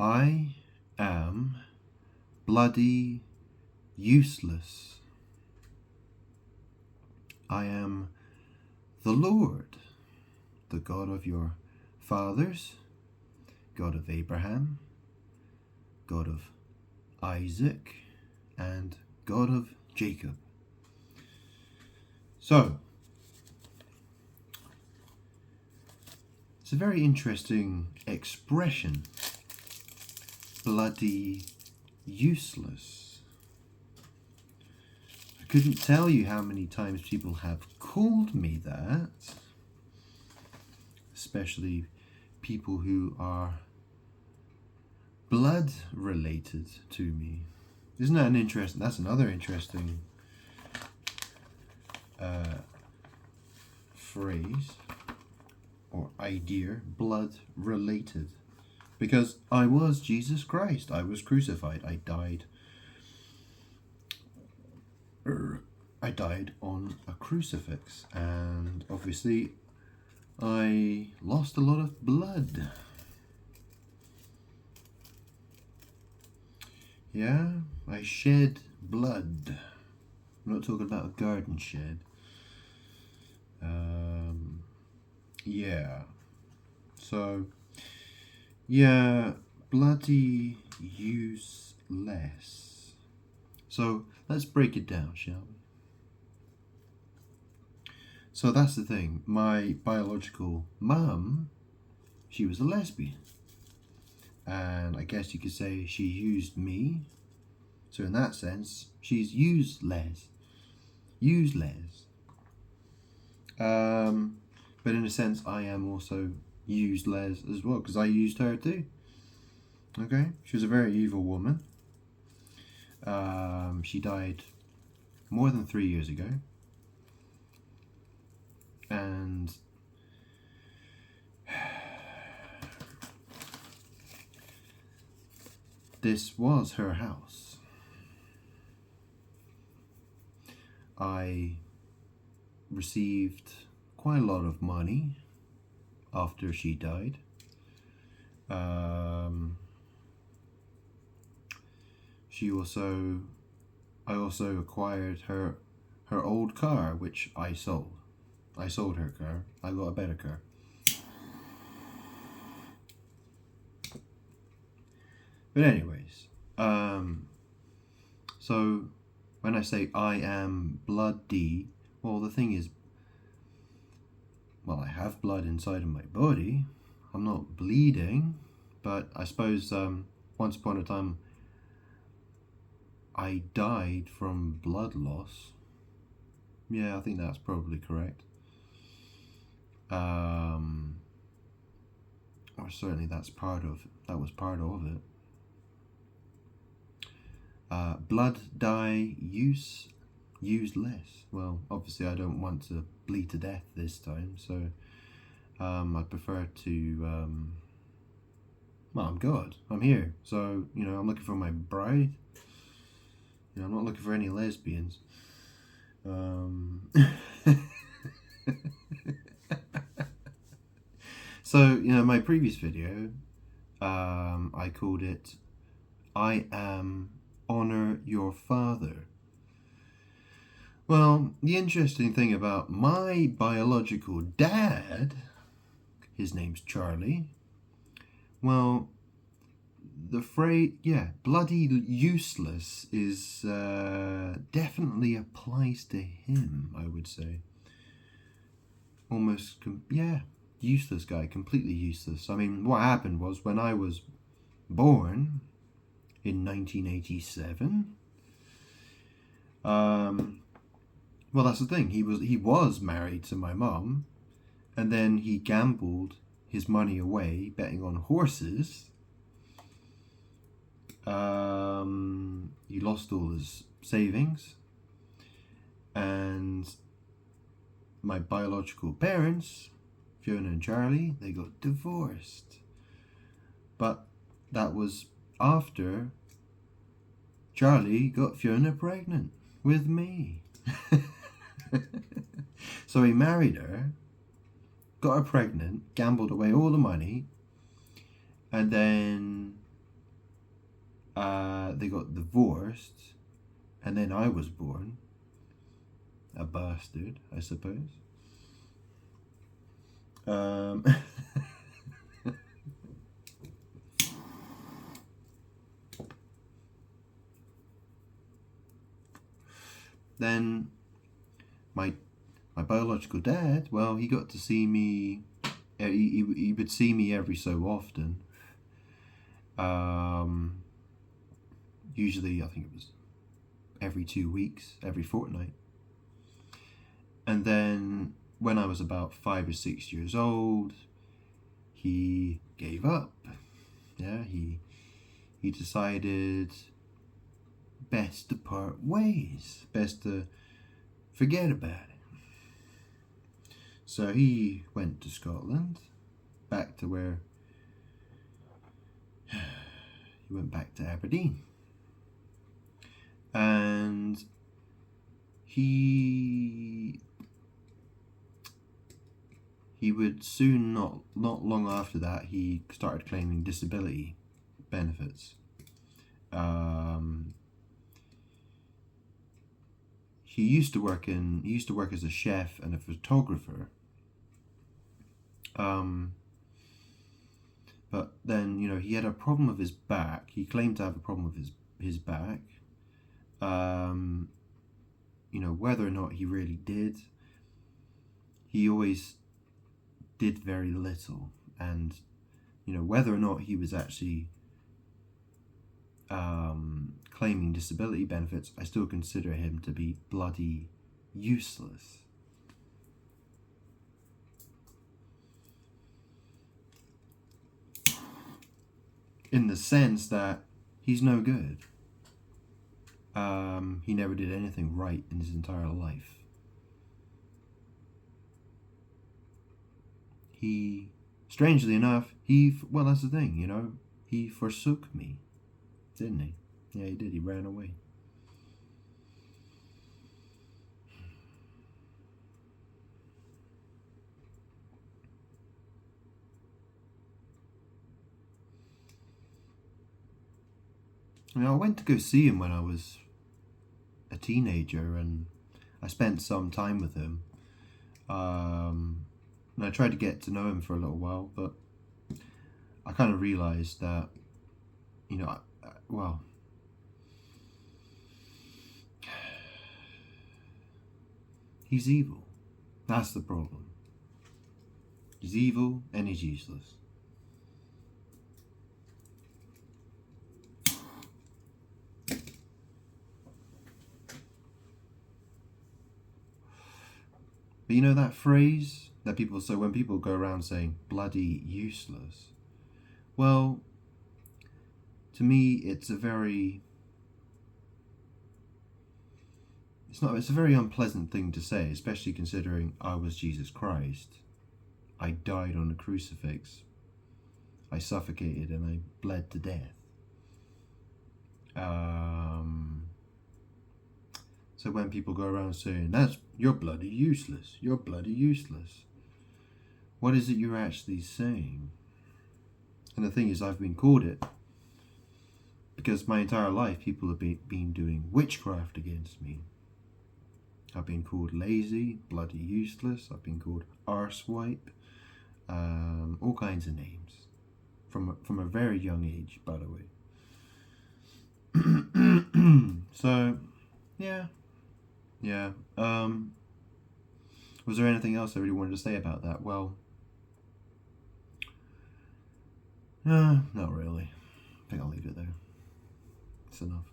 I am bloody useless. I am the Lord, the God of your fathers, God of Abraham, God of Isaac, and God of Jacob. So, it's a very interesting expression, bloody useless. I couldn't tell you how many times people have called me that, especially people who are blood related to me. Isn't that an interesting, that's another interesting phrase or idea, blood related. Because I was Jesus Christ. I was crucified. I died on a crucifix, and obviously I lost a lot of blood. Yeah, I shed blood. I'm not talking about a garden shed. Yeah. So, yeah, bloody useless. So, let's break it down, shall we? So that's the thing. My biological mum, she was a lesbian. And I guess you could say she used me. So in that sense, she's useless. Useless. But in a sense, I am also useless as well, because I used her too. Okay? She was a very evil woman. She died more than 3 years ago. And this was her house. I received quite a lot of money after she died. I also acquired her old car, which I sold. I sold her car. I got a better car. But anyways, so when I say I am bloody, well, the thing is, well, I have blood inside of my body. I'm not bleeding, but I suppose once upon a time I died from blood loss. Yeah, I think that's probably correct. Or certainly that was part of it. Blood dye used less. Well, obviously I don't want to bleed to death this time, so I prefer to well, I'm God. I'm here. So, I'm looking for my bride. I'm not looking for any lesbians. So, my previous video, I called it, I am honor your father. Well, the interesting thing about my biological dad, his name's Charlie, well, the phrase, bloody useless is definitely applies to him, I would say. Almost, useless guy, completely useless. I mean, what happened was when I was born in 1987, well, that's the thing. He was married to my mum, and then he gambled his money away betting on horses. He lost all his savings, and my biological parents, Fiona and Charlie, they got divorced. But that was after Charlie got Fiona pregnant with me. So he married her, got her pregnant, gambled away all the money, and then they got divorced, and then I was born. A bastard, I suppose. Then my biological dad, well, he got to see me. He would see me every so often. Usually, I think it was every 2 weeks, every fortnight. And then when I was about 5 or 6 years old, he gave up. Yeah, he decided best to part ways, best to forget about it. So he went to Scotland, back to where he went back to Aberdeen. And he would soon, not long after that, he started claiming disability benefits. He used to work as a chef and a photographer. But then, he had a problem with his back. He claimed to have a problem with his back. Whether or not he really did, he always did very little. And, whether or not he was actually claiming disability benefits, I still consider him to be bloody useless. In the sense that he's no good. He never did anything right in his entire life. Strangely enough, well, that's the thing, he forsook me, didn't he? Yeah, he did. He ran away. I went to go see him when I was a teenager, and I spent some time with him. And I tried to get to know him for a little while, but I kind of realized that, he's evil. That's the problem. He's evil and he's useless. But that phrase that people say when people go around saying bloody useless, well, to me it's a very unpleasant thing to say, especially considering I was Jesus Christ. I died on a crucifix. I suffocated and I bled to death. So when people go around saying, you're bloody useless, what is it you're actually saying? And the thing is, I've been called it because my entire life people have been doing witchcraft against me. I've been called lazy, bloody useless, I've been called arsewipe, all kinds of names from a very young age, by the way. So, yeah. Was there anything else I really wanted to say about that? Well, not really. I think I'll leave it there. It's enough.